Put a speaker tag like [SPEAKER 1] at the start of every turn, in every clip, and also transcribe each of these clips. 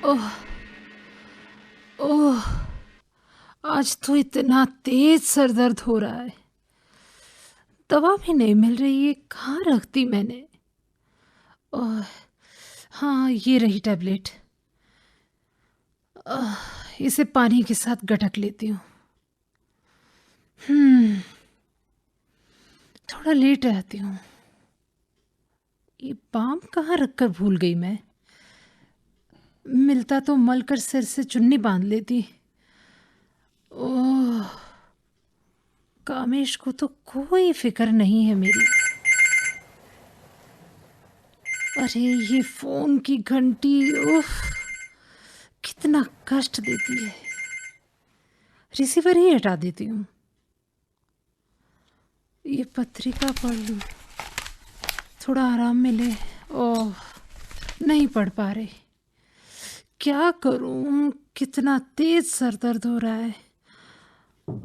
[SPEAKER 1] ओह ओह, आज तो इतना तेज सर दर्द हो रहा है। दवा भी नहीं मिल रही है, कहाँ रख दी मैंने? ओह, हाँ, ये रही टैबलेट। इसे पानी के साथ गटक लेती हूँ। थोड़ा लेट रहती हूँ। ये बाम कहाँ रखकर भूल गई मैं। मिलता तो मलकर सिर से चुन्नी बांध लेती। ओह, कामेश को तो कोई फिक्र नहीं है मेरी। अरे ये फोन की घंटी, उफ, कितना कष्ट देती है। रिसीवर ही हटा देती हूँ। ये पत्रिका पढ़ लूँ, थोड़ा आराम मिले। ओह, नहीं पढ़ पा रही। क्या करूँ, कितना तेज सर दर्द हो रहा है।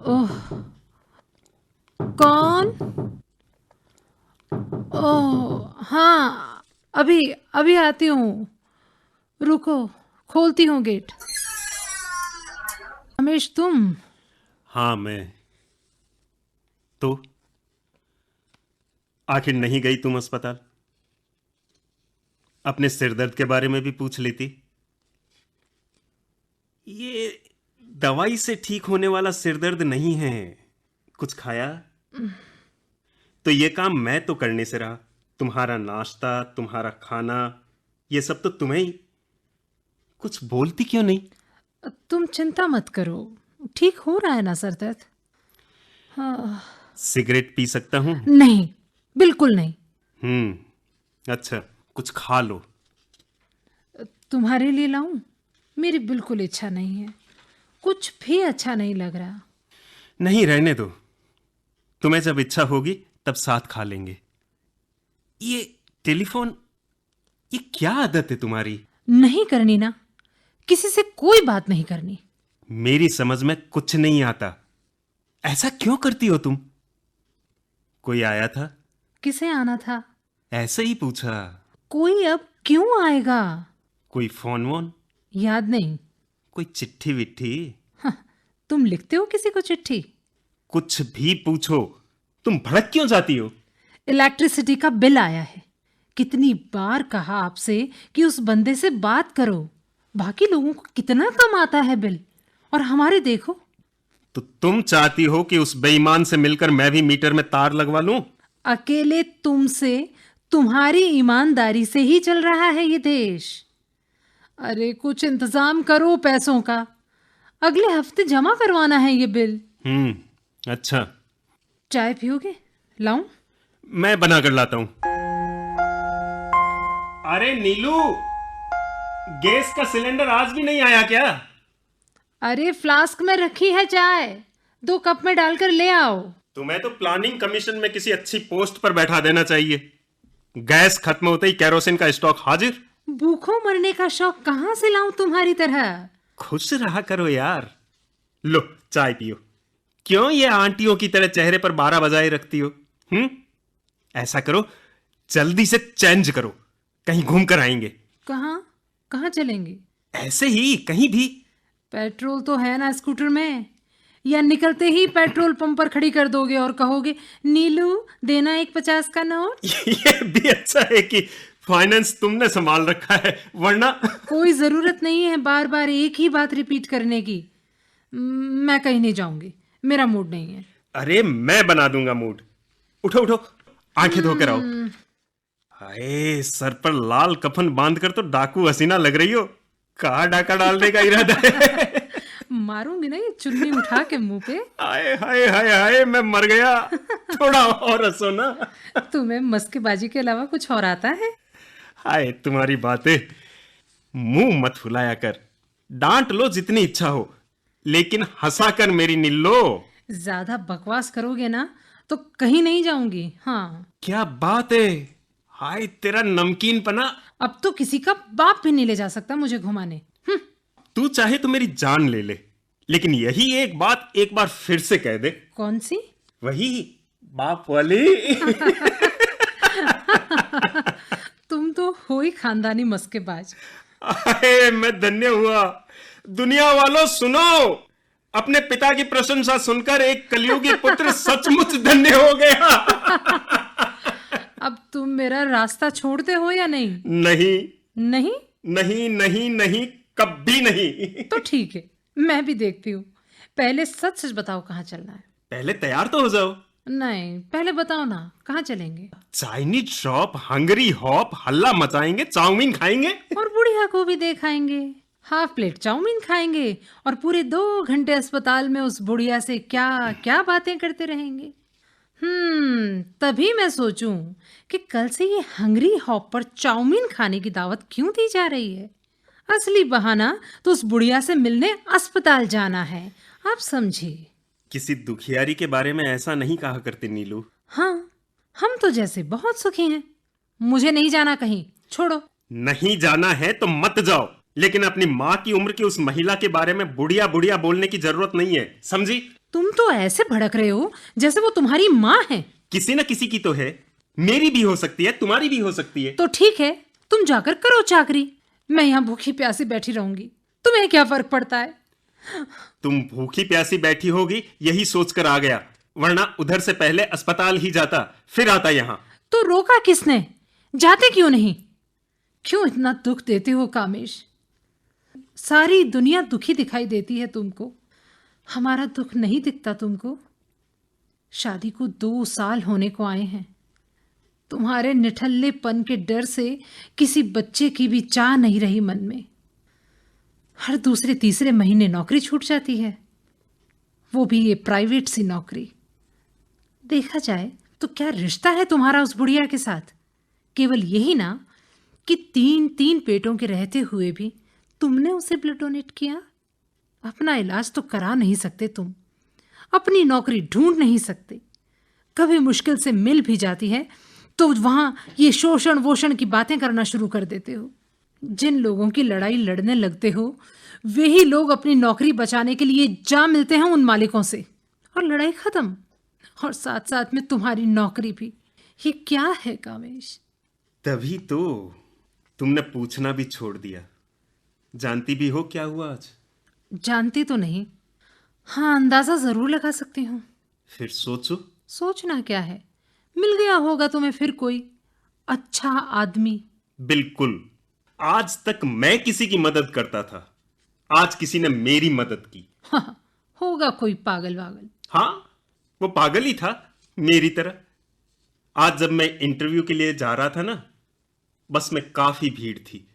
[SPEAKER 1] ओह, कौन? ओह हाँ, अभी अभी आती हूँ, रुको, खोलती हूँ गेट। रमेश तुम?
[SPEAKER 2] हाँ मैं। तो आखिर नहीं गई तुम अस्पताल? अपने सिरदर्द के बारे में भी पूछ लेती। ये दवाई से ठीक होने वाला सिरदर्द नहीं है। कुछ खाया? तो ये काम मैं तो करने से रहा। तुम्हारा नाश्ता, तुम्हारा खाना, ये सब तो तुम्हें ही। कुछ बोलती क्यों नहीं?
[SPEAKER 1] तुम चिंता मत करो, ठीक हो रहा है ना सर दर्द? हाँ।
[SPEAKER 2] सिगरेट पी सकता हूँ?
[SPEAKER 1] नहीं, बिल्कुल नहीं।
[SPEAKER 2] अच्छा, कुछ खा लो।
[SPEAKER 1] तुम्हारे लिए लाऊं? मेरी बिल्कुल इच्छा नहीं है, कुछ भी अच्छा नहीं लग रहा।
[SPEAKER 2] नहीं, रहने दो। तुम्हें जब इच्छा होगी तब साथ खा लेंगे। ये टेलीफोन, ये क्या आदत है तुम्हारी?
[SPEAKER 1] नहीं करनी ना, किसी से कोई बात नहीं करनी।
[SPEAKER 2] मेरी समझ में कुछ नहीं आता। ऐसा क्यों करती हो तुम? कोई आया था?
[SPEAKER 1] किसे आना था?
[SPEAKER 2] ऐसे ही पूछा।
[SPEAKER 1] कोई अब क्यों आएगा?
[SPEAKER 2] कोई फोन वोन?
[SPEAKER 1] याद नहीं?
[SPEAKER 2] कोई चिट्ठी विट्ठी?
[SPEAKER 1] हाँ, तुम लिखते हो किसी को चिट्ठी?
[SPEAKER 2] कुछ भी पूछो, तुम भड़क क्यों जाती हो?
[SPEAKER 1] इलेक्ट्रिसिटी का बिल आया है। कितनी बार कहा आपसे कि उस बंदे से बात करो। बाकी लोगों को कितना कम आता है बिल, और हमारे देखो।
[SPEAKER 2] तो तुम चाहती हो कि उस बेईमान से मिलकर मैं भी मीटर में तार लगवा लूं?
[SPEAKER 1] अकेले तुमसे, तुम्हारी ईमानदारी से ही चल रहा है ये देश। अरे कुछ इंतजाम करो पैसों का, अगले हफ्ते जमा करवाना है ये बिल।
[SPEAKER 2] अच्छा।
[SPEAKER 1] चाय पियोगे? लाऊं?
[SPEAKER 2] मैं बना कर लाता हूं। अरे नीलू, गैस का सिलेंडर आज भी नहीं आया क्या?
[SPEAKER 1] अरे फ्लास्क में रखी है चाय, 2 कप में डालकर ले आओ।
[SPEAKER 2] तुम्हें तो प्लानिंग कमीशन में किसी अच्छी पोस्ट पर बैठा देना चाहिए। गैस खत्म होते ही केरोसिन का स्टॉक हाजिर।
[SPEAKER 1] भूखों मरने का शौक कहां से लाऊं तुम्हारी तरह?
[SPEAKER 2] खुश रहा करो यार। लो चाय पियो। क्यों ये आंटियों की तरह चेहरे पर 12 बजाए रखती हो? ऐसा करो, जल्दी से चेंज करो, कहीं घूम कर आएंगे।
[SPEAKER 1] कहां? कहां चलेंगे?
[SPEAKER 2] ऐसे ही कहीं भी।
[SPEAKER 1] पेट्रोल तो है ना स्कूटर में? या निकलते ही पेट्रोल पंप पर खड़ी कर दोगे और कहोगे नीलू देना एक 50 का नोट?
[SPEAKER 2] ये भी अच्छा है कि फाइनेंस तुमने संभाल रखा है, वरना
[SPEAKER 1] कोई जरूरत नहीं है बार बार एक ही बात रिपीट करने की। मैं कहीं नहीं जाऊंगी, मेरा मूड नहीं है।
[SPEAKER 2] अरे मैं बना दूंगा मूड। उठो उठो, आंखें धोकर आओ। हाय, सर पर लाल कफन बांधकर तो डाकू हसीना लग रही हो। कहाँ डाका डालने का इरादा है?
[SPEAKER 1] मारूंगी ना ये चुन्नी उठा के मुंह पे।
[SPEAKER 2] हाय हाय हाय हाय, मैं मर गया। थोड़ा और हंसो ना।
[SPEAKER 1] तुम्हें मस्केबाजी के अलावा कुछ और आता है?
[SPEAKER 2] हाय, तुम्हारी बातें। मुंह मत फुलाया कर। डांट लो जितनी इच्छा हो, लेकिन हंसा कर मेरी निल्लो।
[SPEAKER 1] ज्यादा बकवास करोगे ना तो कहीं नहीं जाऊंगी। हाँ,
[SPEAKER 2] क्या बात है। हाय, तेरा नमकीन पना।
[SPEAKER 1] अब तो किसी का बाप भी नहीं ले जा सकता मुझे घुमाने।
[SPEAKER 2] तू चाहे तो मेरी जान ले ले, लेकिन यही एक बात एक बार फिर से कह दे।
[SPEAKER 1] कौन सी?
[SPEAKER 2] वही बाप वाली।
[SPEAKER 1] तुम तो हो ही खानदानी मस्केबाज।
[SPEAKER 2] अरे मैं धन्य हुआ। दुनिया वालों सुनो, अपने पिता की प्रशंसा सुनकर एक कलयुगी पुत्र सचमुच धन्य हो गया।
[SPEAKER 1] अब तुम मेरा रास्ता छोड़ते हो या नहीं?
[SPEAKER 2] नहीं
[SPEAKER 1] नहीं?
[SPEAKER 2] नहीं नहीं नहीं, कभी नहीं।
[SPEAKER 1] तो ठीक है, मैं भी देखती हूँ। पहले सच सच बताओ कहाँ चलना है।
[SPEAKER 2] पहले तैयार तो हो जाओ।
[SPEAKER 1] नहीं, पहले बताओ ना कहाँ चलेंगे।
[SPEAKER 2] चाइनीज शॉप, हंगरी हॉप, हल्ला मचाएंगे, चाउमीन खाएंगे।
[SPEAKER 1] और बुढ़िया को भी देखाएंगे, हाफ प्लेट चाउमीन खाएंगे और पूरे 2 घंटे अस्पताल में उस बुढ़िया से क्या क्या बातें करते रहेंगे। तभी मैं सोचूं कि कल से ये हंगरी हॉप पर चाउमीन खाने की दावत क्यों दी जा रही है। असली बहाना तो उस बुढ़िया से मिलने अस्पताल जाना है, आप समझिए।
[SPEAKER 2] किसी दुखियारी के बारे में ऐसा नहीं कहा करते नीलू।
[SPEAKER 1] हाँ, हम तो जैसे बहुत सुखी हैं। मुझे नहीं जाना कहीं, छोड़ो।
[SPEAKER 2] नहीं जाना है तो मत जाओ, लेकिन अपनी माँ की उम्र की उस महिला के बारे में बुढ़िया बुढ़िया बोलने की जरूरत नहीं है, समझी?
[SPEAKER 1] तुम तो ऐसे भड़क रहे हो जैसे वो तुम्हारी माँ है।
[SPEAKER 2] किसी न किसी की तो है, मेरी भी हो सकती है, तुम्हारी भी हो सकती है।
[SPEAKER 1] तो ठीक है, तुम जाकर करो चाकरी, मैं यहाँ भूखी प्यासी बैठी रहूंगी। तुम्हें क्या फर्क पड़ता है?
[SPEAKER 2] तुम भूखी प्यासी बैठी होगी यही सोचकर आ गया, वरना उधर से पहले अस्पताल ही जाता, फिर आता यहाँ।
[SPEAKER 1] तो रोका किसने? जाते क्यों नहीं? क्यों इतना दुख देते हो कामेश? सारी दुनिया दुखी दिखाई देती है तुमको, हमारा दुख नहीं दिखता तुमको? शादी को 2 साल होने को आए हैं। तुम्हारे निठल्लेपन के डर से किसी बच्चे की भी चाह नहीं रही मन में। हर दूसरे तीसरे महीने नौकरी छूट जाती है, वो भी ये प्राइवेट सी नौकरी। देखा जाए तो क्या रिश्ता है तुम्हारा उस बुढ़िया के साथ? केवल यही ना कि 3 पेटों के रहते हुए भी तुमने उसे ब्लड डोनेट किया। अपना इलाज तो करा नहीं सकते तुम, अपनी नौकरी ढूंढ नहीं सकते। कभी मुश्किल से मिल भी जाती है तो वहां ये शोषण वोषण की बातें करना शुरू कर देते हो। जिन लोगों की लड़ाई लड़ने लगते हो वे ही लोग अपनी नौकरी बचाने के लिए जा मिलते हैं उन मालिकों से, और लड़ाई खत्म, और साथ साथ में तुम्हारी नौकरी भी। ये क्या है कामेश?
[SPEAKER 2] तभी तो तुमने पूछना भी छोड़ दिया। जानती भी हो क्या हुआ आज?
[SPEAKER 1] जानती तो नहीं, हाँ अंदाजा जरूर लगा सकती हूँ।
[SPEAKER 2] फिर सोचो।
[SPEAKER 1] सोचना क्या है, मिल गया होगा तुम्हें फिर कोई अच्छा आदमी।
[SPEAKER 2] बिल्कुल, आज तक मैं किसी की मदद करता था, आज किसी ने मेरी मदद की।
[SPEAKER 1] हाँ, होगा कोई पागल वागल।
[SPEAKER 2] हाँ, वो पागल ही था मेरी तरह। आज जब मैं इंटरव्यू के लिए जा रहा था ना, बस में काफी भीड़ थी।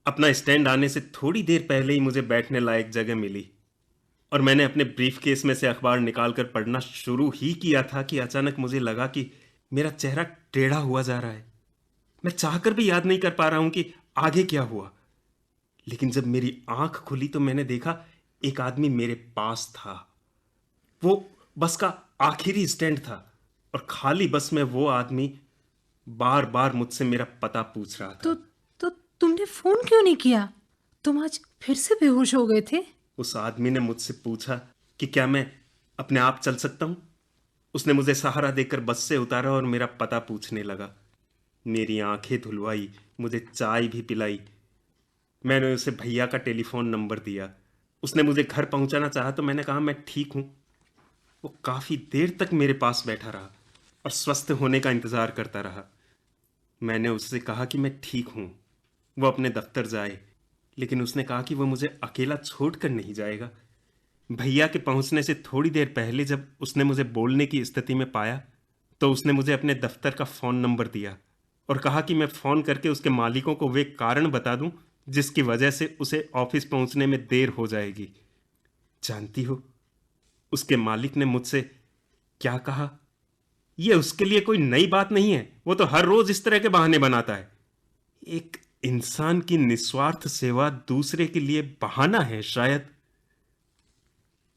[SPEAKER 2] अपना स्टैंड आने से थोड़ी देर पहले ही मुझे बैठने लायक जगह मिली, और मैंने अपने ब्रीफ केस में से अखबार निकालकर पढ़ना शुरू ही किया था कि अचानक मुझे लगा कि मेरा चेहरा टेढ़ा हुआ जा रहा है। मैं चाहकर भी याद नहीं कर पा रहा हूं कि आगे क्या हुआ। लेकिन जब मेरी आंख खुली तो मैंने देखा एक आदमी मेरे पास था। वो बस का आखिरी स्टैंड था, और खाली बस में वो आदमी बार बार मुझसे मेरा पता पूछ रहा था।
[SPEAKER 1] तो तुमने फोन क्यों नहीं किया? तुम आज फिर से बेहोश हो गए थे।
[SPEAKER 2] उस आदमी ने मुझसे पूछा कि क्या मैं अपने आप चल सकता हूं। उसने मुझे सहारा देकर बस से उतारा और मेरा पता पूछने लगा। मेरी आंखें धुलवाई, मुझे चाय भी पिलाई। मैंने उसे भैया का टेलीफोन नंबर दिया। उसने मुझे घर पहुंचाना चाहा तो मैंने कहा मैं ठीक हूं। वो काफी देर तक मेरे पास बैठा रहा और स्वस्थ होने का इंतजार करता रहा। मैंने उससे कहा कि मैं ठीक हूं, वो अपने दफ्तर जाए, लेकिन उसने कहा कि वो मुझे अकेला छोड़कर नहीं जाएगा। भैया के पहुंचने से थोड़ी देर पहले जब उसने मुझे बोलने की स्थिति में पाया तो उसने मुझे अपने दफ्तर का फ़ोन नंबर दिया और कहा कि मैं फ़ोन करके उसके मालिकों को वे कारण बता दूं जिसकी वजह से उसे ऑफिस पहुंचने में देर हो जाएगी। जानती हो उसके मालिक ने मुझसे क्या कहा? यह उसके लिए कोई नई बात नहीं है, वो तो हर रोज इस तरह के बहाने बनाता है। एक इंसान की निस्वार्थ सेवा दूसरे के लिए बहाना है शायद।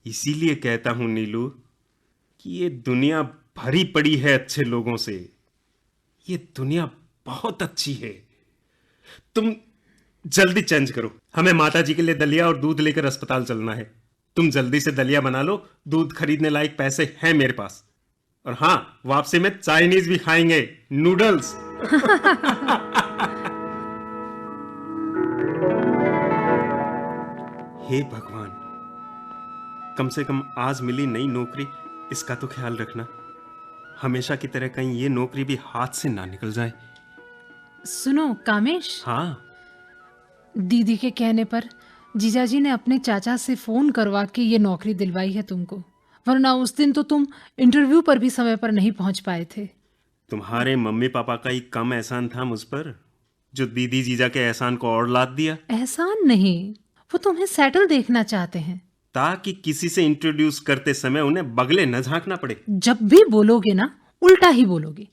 [SPEAKER 2] इसीलिए कहता हूं नीलू कि ये दुनिया भरी पड़ी है अच्छे लोगों से। ये दुनिया बहुत अच्छी है। तुम जल्दी चेंज करो, हमें माता जी के लिए दलिया और दूध लेकर अस्पताल चलना है। तुम जल्दी से दलिया बना लो, दूध खरीदने लायक पैसे हैं मेरे पास। और हाँ, वापसी में चाइनीज भी खाएंगे, नूडल्स। हे भगवान, कम से कम आज मिली नई नौकरी, इसका तो ख्याल रखना। हमेशा की तरह कहीं ये नौकरी भी हाथ से ना निकल जाए।
[SPEAKER 1] सुनो कामेश,
[SPEAKER 2] हाँ,
[SPEAKER 1] दीदी के कहने पर जीजाजी ने अपने चाचा से फोन करवा के ये नौकरी दिलवाई है तुमको, वरना उस दिन तो तुम इंटरव्यू पर भी समय पर नहीं पहुंच पाए थे।
[SPEAKER 2] तुम्हारे मम्मी पापा का ही कम एहसान था मुझ पर, जो दीदी जीजा के एहसान को और लाद दिया,
[SPEAKER 1] एहसान नहीं, वो तुम्हें सेटल देखना चाहते हैं।
[SPEAKER 2] ताकि किसी से इंट्रोड्यूस करते समय उन्हें बगले न झांकना पड़े।
[SPEAKER 1] जब भी बोलोगे ना, उल्टा ही बोलोगे।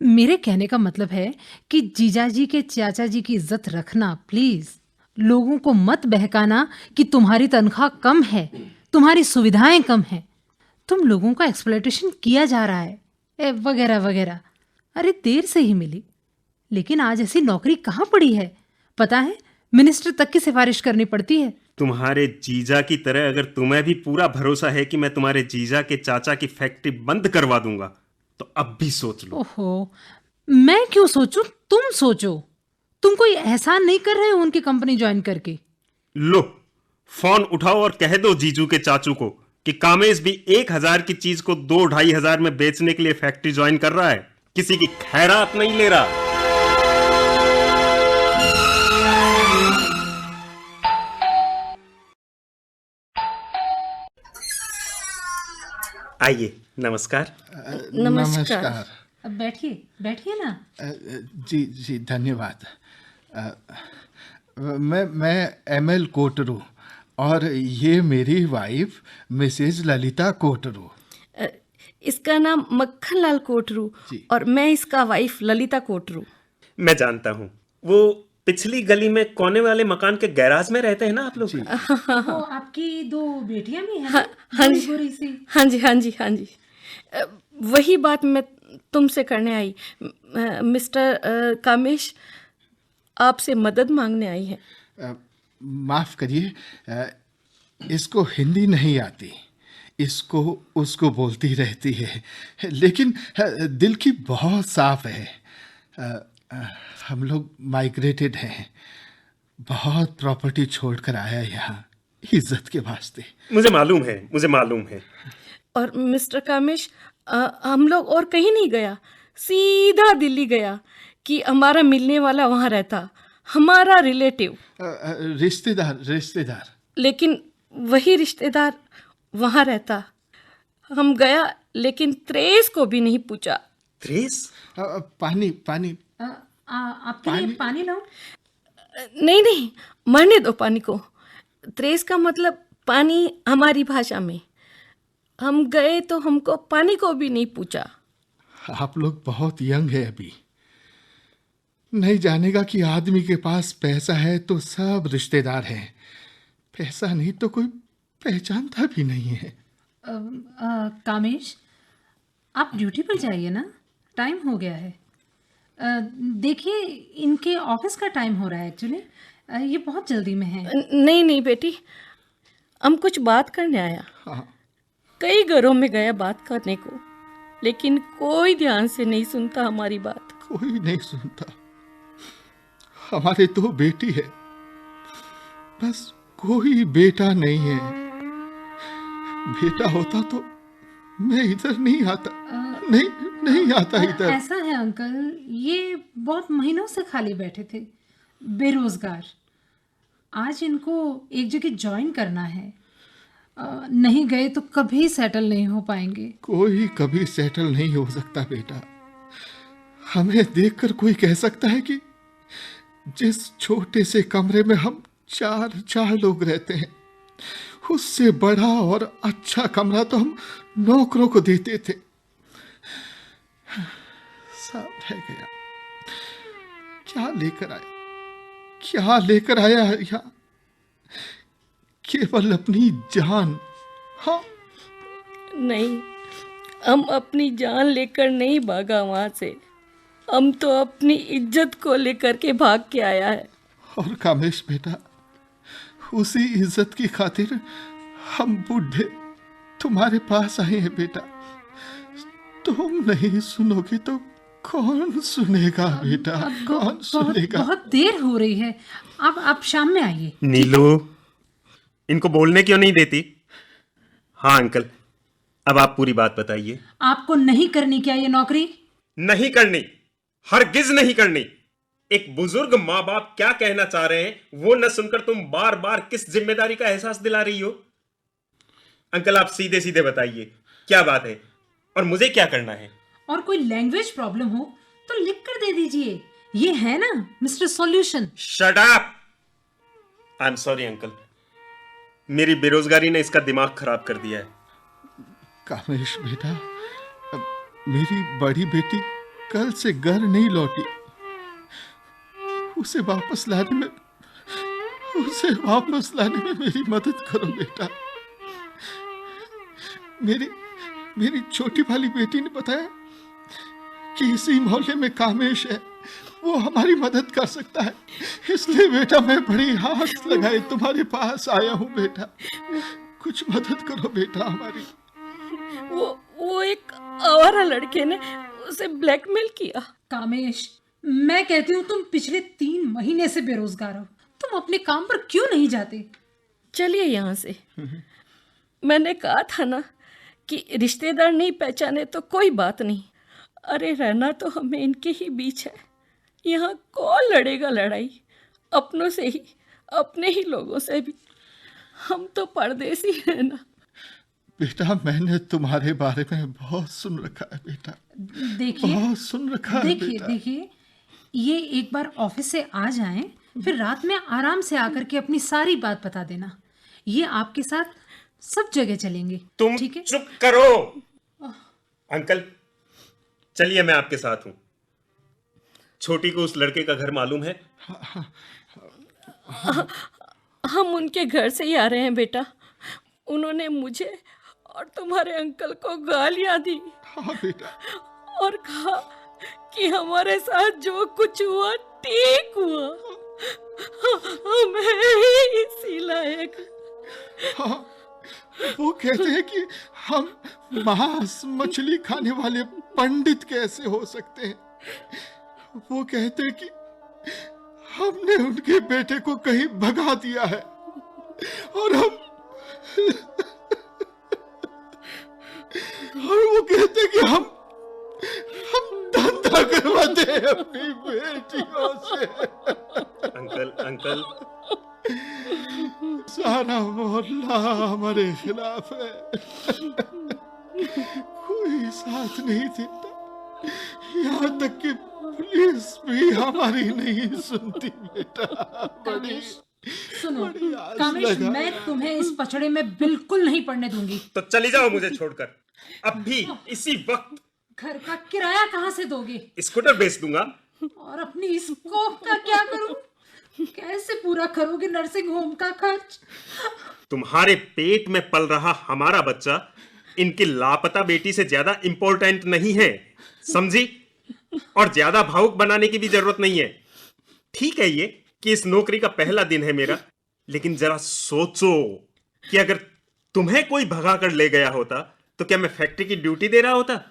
[SPEAKER 1] मेरे कहने का मतलब है कि जीजाजी के चाचा जी की इज्जत रखना प्लीज। लोगों को मत बहकाना कि तुम्हारी तनख्वाह कम है, तुम्हारी सुविधाएं कम हैं, तुम लोगों का एक्सप्लॉयटेशन किया जा रहा है, वगैरह वगैरह। अरे देर से ही मिली, लेकिन आज ऐसी नौकरी कहाँ पड़ी है? पता है, मिनिस्टर तक की सिफारिश करनी पड़ती है।
[SPEAKER 2] तुम्हारे जीजा की तरह अगर तुम्हें भी पूरा भरोसा है कि मैं तुम्हारे जीजा के चाचा की फैक्ट्री बंद करवा दूंगा, तो अब भी सोच लो।
[SPEAKER 1] ओहो, मैं क्यों सोचूं? तुम सोचो। तुम कोई एहसान नहीं कर रहे हो उनकी कंपनी ज्वाइन करके।
[SPEAKER 2] लो, फोन उठाओ और कह दो जीजू के चाचू को कि कामेश भी 1,000 की चीज को 2-2,500 में बेचने के लिए फैक्ट्री ज्वाइन कर रहा है, किसी की खैरात नहीं ले रहा। आइए, नमस्कार।
[SPEAKER 3] नमस्कार।
[SPEAKER 1] अब बैठिए, बैठिए ना।
[SPEAKER 3] जी जी, धन्यवाद। मैं एमएल कोटरू और ये मेरी वाइफ मिसेज ललिता कोटरू।
[SPEAKER 4] इसका नाम मक्खन लाल कोटरू और मैं इसका वाइफ ललिता कोटरू।
[SPEAKER 2] मैं जानता हूँ, वो पिछली गली में कोने वाले मकान के गैराज में रहते हैं ना आप लोग?
[SPEAKER 1] वो आपकी 2 बेटियां भी हैं?
[SPEAKER 4] हाँ जी,
[SPEAKER 1] गोरी सी।
[SPEAKER 4] हाँ जी, हाँ जी, हाँ जी। वही बात मैं तुमसे करने आई। मिस्टर कामेश आपसे मदद मांगने आई है।
[SPEAKER 3] माफ़ करिए, इसको हिंदी नहीं आती, इसको उसको बोलती रहती है, लेकिन दिल की बहुत साफ है। हम लोग माइग्रेटेड हैं, बहुत प्रॉपर्टी छोड़कर आया यहाँ इज्जत के वास्ते।
[SPEAKER 2] मुझे मालूम है।
[SPEAKER 4] और मिस्टर कामेश, हम लोग और कहीं नहीं गया, सीधा दिल्ली गया कि हमारा मिलने वाला वहाँ रहता, हमारा रिलेटिव।
[SPEAKER 3] रिश्तेदार।
[SPEAKER 4] लेकिन वही रिश्तेदार वहाँ रहता। हम गया लेकिन त्रेस को भी नहीं पूछा।
[SPEAKER 2] त्रेस?
[SPEAKER 3] पानी।
[SPEAKER 1] आपके लिए पानी लाऊं?
[SPEAKER 4] नहीं, मरने दो पानी को। त्रेस का मतलब पानी हमारी भाषा में। हम गए तो हमको पानी को भी नहीं पूछा।
[SPEAKER 3] आप लोग बहुत यंग है अभी, नहीं जानेगा कि आदमी के पास पैसा है तो सब रिश्तेदार हैं, पैसा नहीं तो कोई पहचानता भी नहीं है।
[SPEAKER 1] कामेश, आप ड्यूटी पर जाइए ना, टाइम हो गया है। देखिए, इनके ऑफिस का टाइम हो रहा है एक्चुअली, ये बहुत जल्दी में है।
[SPEAKER 4] नहीं बेटी, हम कुछ बात करने आया।
[SPEAKER 3] हाँ।
[SPEAKER 4] कई घरों में गया बात करने को, लेकिन कोई ध्यान से नहीं सुनता हमारी बात।
[SPEAKER 3] कोई नहीं सुनता। हमारे 2 बेटी है, बस कोई बेटा नहीं है। बेटा होता तो मैं इधर नहीं आता। नहीं आता इधर।
[SPEAKER 1] ऐसा है अंकल, ये बहुत महीनों से खाली बैठे थे, बेरोजगार। आज इनको एक जगह ज्वाइन करना है, नहीं गए तो कभी सेटल नहीं हो पाएंगे।
[SPEAKER 3] कोई कभी सेटल नहीं हो सकता बेटा। हमें देखकर कोई कह सकता है कि जिस छोटे से कमरे में हम चार लोग रहते हैं, उससे बड़ा और अच्छा कमरा तो हम नौकरों को देते थे। सब रह गया। क्या लेकर आया यहाँ? केवल अपनी जान। हाँ,
[SPEAKER 4] नहीं, हम अपनी जान लेकर नहीं भागा वहां से, हम तो अपनी इज्जत को लेकर के भाग के आया है।
[SPEAKER 3] और कामेश बेटा, उसी इज्जत की खातिर हम बूढ़े तुम्हारे पास आए हैं बेटा। तुम नहीं सुनोगे तो कौन सुनेगा बेटा? कौन सुनेगा?
[SPEAKER 1] बहुत देर हो रही है, आप शाम में आइए।
[SPEAKER 2] नीलू, इनको बोलने क्यों नहीं देती? हाँ अंकल, अब आप पूरी बात बताइए।
[SPEAKER 1] आपको नहीं करनी क्या ये नौकरी?
[SPEAKER 2] नहीं करनी, हरगिज नहीं करनी। एक बुजुर्ग माँ बाप क्या कहना चाह रहे हैं वो न सुनकर तुम बार बार किस जिम्मेदारी का एहसास दिला रही हो? अंकल आप सीधे सीधे बताइए क्या बात है और मुझे क्या करना है?
[SPEAKER 1] और कोई लैंग्वेज प्रॉब्लम हो तो लिख कर दे दीजिए, ये है ना mister solution.
[SPEAKER 2] Shut up! I am sorry uncle, मेरी बेरोजगारी ने इसका दिमाग खराब कर दिया है।
[SPEAKER 3] कामेश बेटा, मेरी बड़ी बेटी कल से घर नहीं लौटी। उसे वापस लाने में मेरी मदद करो बेटा। मेरी छोटी वाली बेटी ने बताया कि इसी मोहल्ले में कामेश है, वो हमारी मदद कर सकता है। इसलिए बेटा मैं बड़ी आस लगाए तुम्हारे पास आया हूँ बेटा। कुछ मदद करो बेटा हमारी।
[SPEAKER 4] वो एक आवारा लड़के ने उसे ब्लैकमेल किया।
[SPEAKER 1] कामेश, मैं कहती हूँ तुम पिछले 3 महीने से बेरोजगार हो, तुम अपने काम पर क्यों नहीं जाते?
[SPEAKER 4] चलिए यहाँ से। मैंने कहा था ना कि रिश्तेदार नहीं पहचाने तो कोई बात नहीं। अरे रहना तो हमें इनके ही बीच है। यहाँ कौन लड़ेगा लड़ाई? अपनों से ही, अपने ही लोगों से भी। हम तो परदेसी हैं ना।
[SPEAKER 3] बेटा मैंने तुम्हारे बारे में बहुत सुन रखा है बेटा,
[SPEAKER 1] देखिए
[SPEAKER 3] बहुत सुन रखा है
[SPEAKER 1] देखिए
[SPEAKER 3] बेटा।
[SPEAKER 1] देखिए, ये एक बार ऑफिस से आ जाएं, फिर रात में आराम से आकर के अपनी सारी बात बता देना। ये आपके साथ सब जगह चलेंगे।
[SPEAKER 2] तुम
[SPEAKER 1] ठीक है?
[SPEAKER 2] चुप करो। अंकल चलिए मैं आपके साथ हूं। छोटी को उस लड़के का घर मालूम है?
[SPEAKER 4] हम उनके घर से ही आ रहे हैं बेटा। उन्होंने मुझे और तुम्हारे अंकल को गालियां दी
[SPEAKER 3] हाँ बेटा।
[SPEAKER 4] और कहा कि हमारे साथ जो कुछ हुआ ठीक हुआ, हमें इसी लायक।
[SPEAKER 3] हाँ, वो कहते हैं कि हम मांस मछली खाने वाले पंडित कैसे हो सकते हैं। वो कहते हैं कि हमने उनके बेटे को कहीं भगा दिया है और वो कहते हैं कि हम धंधा करवाते हैं अपनी बेटियों से।
[SPEAKER 2] अंकल
[SPEAKER 3] सारा मोहल्ला हमारे खिलाफ है, कोई साथ नहीं देता, यहाँ तक कि पुलिस भी हमारी नहीं सुनती बेटा। बड़ी
[SPEAKER 1] सुनो
[SPEAKER 3] बड़ी आस
[SPEAKER 1] कामेश,
[SPEAKER 3] लगा।
[SPEAKER 1] मैं तुम्हें इस पचड़े में बिल्कुल नहीं पड़ने दूंगी।
[SPEAKER 2] तो चली जाओ मुझे छोड़कर, अब भी इसी वक्त।
[SPEAKER 1] घर का किराया कहाँ से दोगे?
[SPEAKER 2] स्कूटर बेच दूंगा।
[SPEAKER 1] और अपनी इस कोख का क्या करूं? कैसे पूरा करोगे नर्सिंग होम का खर्च?
[SPEAKER 2] तुम्हारे पेट में पल रहा हमारा बच्चा इनकी लापता बेटी से ज्यादा इंपॉर्टेंट नहीं है, समझी? और ज्यादा भावुक बनाने की भी जरूरत नहीं है। ठीक है ये कि इस नौकरी का पहला दिन है मेरा, लेकिन जरा सोचो कि अगर तुम्हें कोई भगा कर ले गया होता तो क्या मैं फैक्ट्री की ड्यूटी दे रहा होता?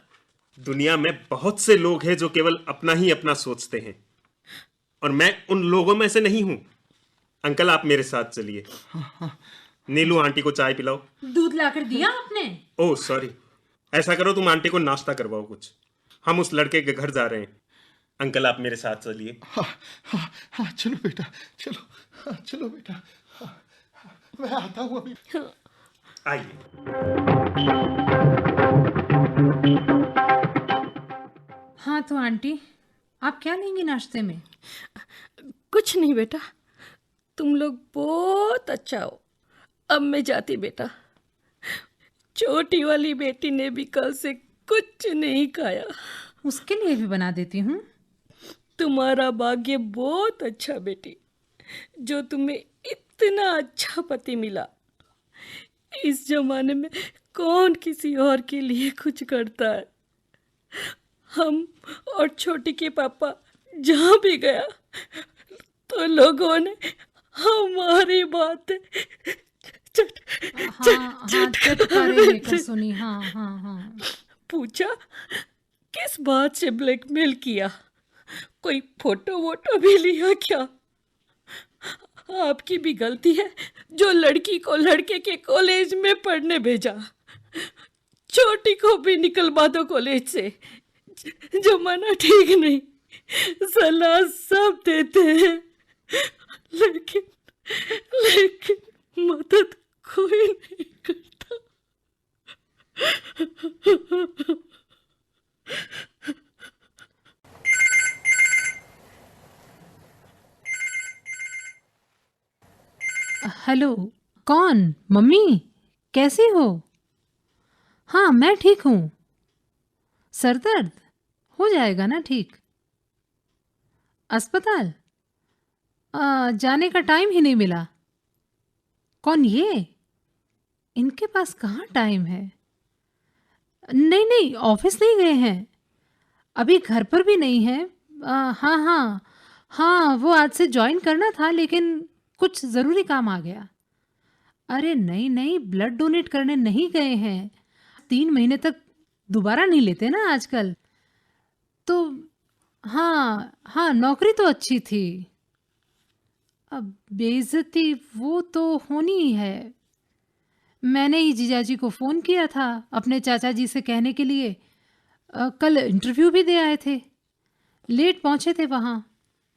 [SPEAKER 2] दुनिया में बहुत से लोग हैं जो केवल अपना ही अपना सोचते हैं और मैं उन लोगों में से नहीं हूं। अंकल आप मेरे साथ चलिए। नीलू आंटी को चाय पिलाओ।
[SPEAKER 1] दूध लाकर दिया आपने?
[SPEAKER 2] ओह सॉरी, ऐसा करो तुम आंटी को नाश्ता करवाओ कुछ, हम उस लड़के के घर जा रहे हैं। अंकल आप मेरे साथ चलिए।
[SPEAKER 3] हाँ चलो बेटा, चलो। हाँ, चलो बेटा। हाँ, मैं आता हूँ अभी।
[SPEAKER 2] आइए।
[SPEAKER 1] हाँ तो आंटी, आप क्या लेंगी नाश्ते में?
[SPEAKER 4] कुछ नहीं बेटा, तुम लोग बहुत अच्छा हो। अब मैं जाती बेटा। छोटी वाली बेटी ने भी कल से कुछ नहीं खाया।
[SPEAKER 1] उसके लिए भी बना देती हूँ।
[SPEAKER 4] तुम्हारा भाग्य बहुत अच्छा बेटी, जो तुम्हें इतना अच्छा पति मिला। इस जमाने में कौन किसी और के लिए कुछ करता है। हम और छोटी के पापा जहाँ भी गया तो लोगों ने हमारी बातें
[SPEAKER 1] चटकारे लेकर सुनी। हाँ।
[SPEAKER 4] पूछा किस बात से ब्लैकमेल किया? कोई फोटो वोटो भी लिया क्या? आपकी भी गलती है जो लड़की को लड़के के कॉलेज में पढ़ने भेजा। छोटी को भी निकलवा दो कॉलेज से। जमाना ठीक नहीं, सलाह सब देते हैं, लेकिन लेकिन मदद कोई नहीं करता।
[SPEAKER 1] हेलो, कौन? मम्मी, कैसी हो? हाँ, मैं ठीक हूँ। सर दर्द हो जाएगा ना ठीक? अस्पताल जाने का टाइम ही नहीं मिला। कौन ये? इनके पास कहाँ टाइम है? नहीं नहीं, ऑफिस नहीं गए हैं, अभी घर पर भी नहीं है। हाँ हाँ हाँ, वो आज से ज्वाइन करना था लेकिन कुछ ज़रूरी काम आ गया। अरे नहीं नहीं, ब्लड डोनेट करने नहीं गए हैं। 3 महीने तक दोबारा नहीं लेते ना आजकल। तो हाँ हाँ, नौकरी तो अच्छी थी, अब बेइज्जती वो तो होनी ही है। मैंने ही जीजाजी को फ़ोन किया था अपने चाचा जी से कहने के लिए। कल इंटरव्यू भी दे आए थे, लेट पहुंचे थे वहाँ,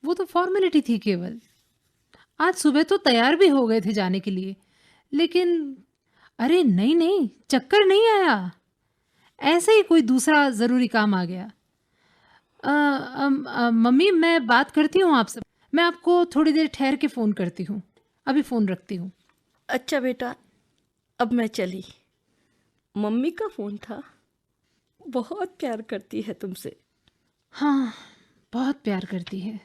[SPEAKER 1] वो तो फॉर्मेलिटी थी केवल। आज सुबह तो तैयार भी हो गए थे जाने के लिए, लेकिन अरे नहीं नहीं, चक्कर नहीं आया, ऐसे ही कोई दूसरा ज़रूरी काम आ गया। मम्मी, मैं बात करती हूँ आपसे, मैं आपको थोड़ी देर ठहर के फ़ोन करती हूँ, अभी फ़ोन रखती हूँ।
[SPEAKER 4] अच्छा बेटा, अब मैं चली। मम्मी का फ़ोन था, बहुत प्यार करती है तुमसे।
[SPEAKER 1] हाँ, बहुत प्यार करती है।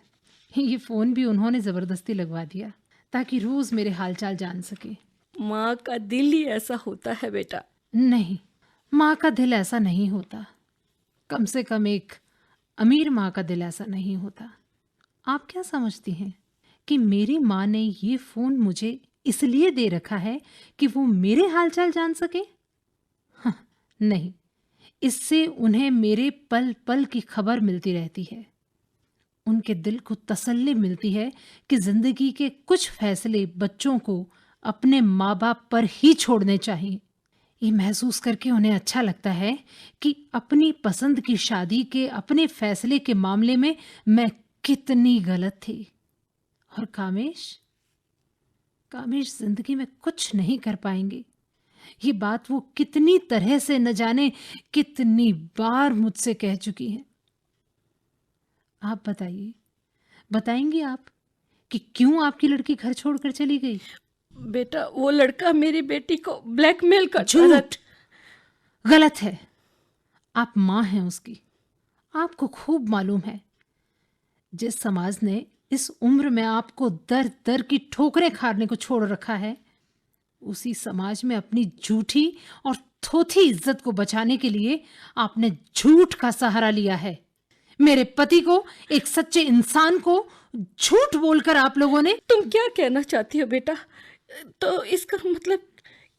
[SPEAKER 1] ये फ़ोन भी उन्होंने ज़बरदस्ती लगवा दिया ताकि रोज़ मेरे हालचाल जान सके।
[SPEAKER 4] माँ का दिल ही ऐसा होता है बेटा।
[SPEAKER 1] नहीं, माँ का दिल ऐसा नहीं होता, कम से कम एक अमीर माँ का दिल ऐसा नहीं होता। आप क्या समझती हैं कि मेरी माँ ने ये फ़ोन मुझे इसलिए दे रखा है कि वो मेरे हालचाल जान सके? हाँ, नहीं, इससे उन्हें मेरे पल पल की खबर मिलती रहती है। उनके दिल को तसल्ली मिलती है कि ज़िंदगी के कुछ फैसले बच्चों को अपने माँ बाप पर ही छोड़ने चाहिए। ये महसूस करके उन्हें अच्छा लगता है कि अपनी पसंद की शादी के अपने फैसले के मामले में मैं कितनी गलत थी। और कामेश जिंदगी में कुछ नहीं कर पाएंगे, ये बात वो कितनी तरह से न जाने कितनी बार मुझसे कह चुकी हैं। आप बताइए, बताएंगी आप कि क्यों आपकी लड़की घर छोड़कर चली गई?
[SPEAKER 4] बेटा, वो लड़का मेरी बेटी को ब्लैकमेल करता था।
[SPEAKER 1] झूठ, गलत है। आप माँ हैं उसकी, आपको खूब मालूम है। जिस समाज ने इस उम्र में आपको दर दर की ठोकरें खाने को छोड़ रखा है, उसी समाज में अपनी झूठी और थोथी इज्जत को बचाने के लिए आपने झूठ का सहारा लिया है। मेरे पति को, एक सच्चे इंसान को झूठ बोलकर आप लोगों ने।
[SPEAKER 4] तुम क्या कहना चाहती हो बेटा? तो इसका मतलब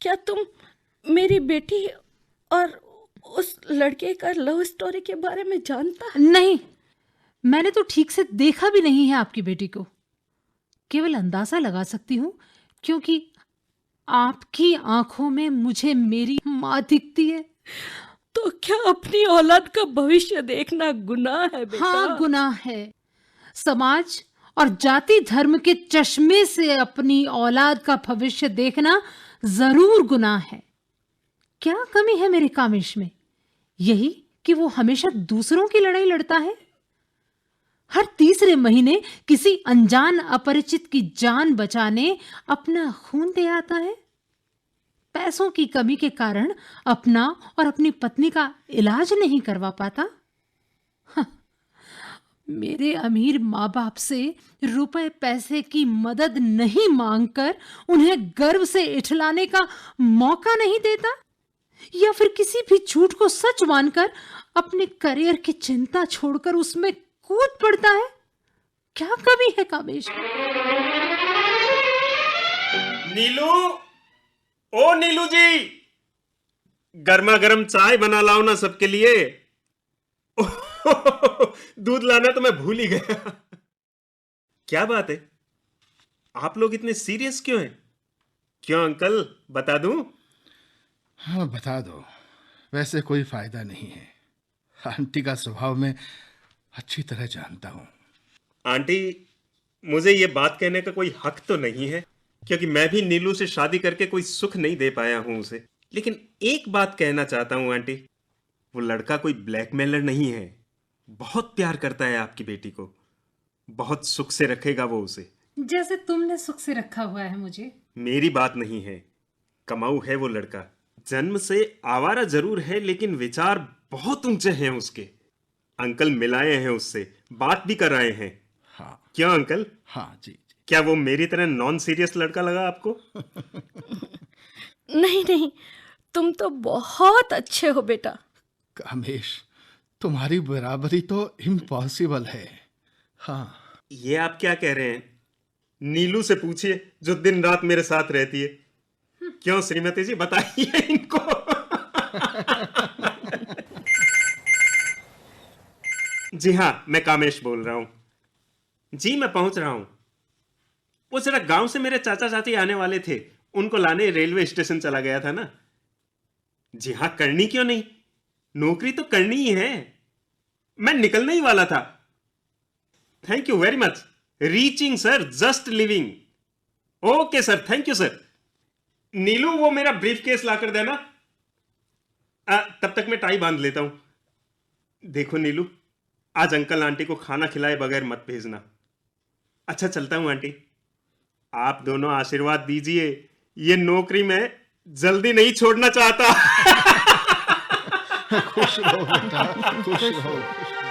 [SPEAKER 4] क्या तुम मेरी बेटी और उस लड़के का लव स्टोरी के बारे में जानता है?
[SPEAKER 1] नहीं, मैंने तो ठीक से देखा भी नहीं है आपकी बेटी को, केवल अंदाजा लगा सकती हूँ क्योंकि आपकी आंखों में मुझे मेरी माँ दिखती है।
[SPEAKER 4] तो क्या अपनी औलाद का भविष्य देखना गुनाह है बेटा?
[SPEAKER 1] हाँ, गुनाह है। समाज और जाति धर्म के चश्मे से अपनी औलाद का भविष्य देखना जरूर गुनाह है। क्या कमी है मेरे कामेश में? यही कि वो हमेशा दूसरों की लड़ाई लड़ता है। हर तीसरे महीने किसी अनजान अपरिचित की जान बचाने अपना खून दे आता है। पैसों की कमी के कारण अपना और अपनी पत्नी का इलाज नहीं करवा पाता। मेरे अमीर माँ बाप से रुपए पैसे की मदद नहीं मांगकर उन्हें गर्व से इठलाने का मौका नहीं देता, या फिर किसी भी झूठ को सच मानकर अपने करियर की चिंता छोड़कर उसमें कूद पड़ता है। क्या कमी है कामेश?
[SPEAKER 2] नीलू, ओ नीलू जी, गर्मा गर्म चाय बना लाओ ना सबके लिए। दूध लाना तो मैं भूल ही गया। क्या बात है, आप लोग इतने सीरियस क्यों हैं? क्यों अंकल, बता दूं?
[SPEAKER 3] हाँ, बता दो। वैसे कोई फायदा नहीं है। आंटी का स्वभाव मैं अच्छी तरह जानता हूँ।
[SPEAKER 2] आंटी, मुझे ये बात कहने का कोई हक तो नहीं है, क्योंकि मैं भी नीलू से शादी करके कोई सुख नहीं दे पाया हूं उसे। लेकिन एक बात कहना चाहता हूं आंटी, वो लड़का कोई ब्लैकमेलर नहीं है। बहुत प्यार करता है आपकी बेटी को, बहुत सुख से रखेगा वो उसे।
[SPEAKER 1] जैसे तुमने सुख से रखा हुआ है मुझे।
[SPEAKER 2] मेरी बात नहीं है, कमाऊ है वो लड़का। जन्म से आवारा जरूर है, लेकिन विचार बहुत ऊंचे हैं उसके। अंकल मिलाए हैं उससे, बात भी कराए हैं।
[SPEAKER 3] हाँ
[SPEAKER 2] क्यों अंकल,
[SPEAKER 3] हाँ जी जी।
[SPEAKER 2] क्या वो मेरी तरह नॉन सीरियस लड़का लगा आपको?
[SPEAKER 4] नहीं नहीं, तुम तो बहुत अच्छे हो बेटा।
[SPEAKER 3] कामेश, तुम्हारी बराबरी तो इम्पॉसिबल है। हाँ।
[SPEAKER 2] ये आप क्या कह रहे हैं? नीलू से पूछिए, जो दिन रात मेरे साथ रहती है। क्यों श्रीमती जी, बताइए इनको। जी हाँ, मैं कामेश बोल रहा हूं। जी, मैं पहुंच रहा हूं। वो जरा गांव से मेरे चाचा चाची आने वाले थे, उनको लाने रेलवे स्टेशन चला गया था ना। जी हाँ, करनी क्यों नहीं, नौकरी तो करनी ही है। मैं निकलने ही वाला था। Thank you very much. Reaching sir, just leaving. Okay sir, thank you sir. Neelu, वो मेरा ब्रीफ केस ला कर देना। तब तक मैं टाई बांध लेता हूं। देखो नीलू, आज अंकल आंटी को खाना खिलाए बगैर मत भेजना। अच्छा, चलता हूं आंटी। आप दोनों आशीर्वाद दीजिए, ये नौकरी मैं जल्दी नहीं छोड़ना चाहता।
[SPEAKER 3] खुश रहो बेटा, खुश रहो।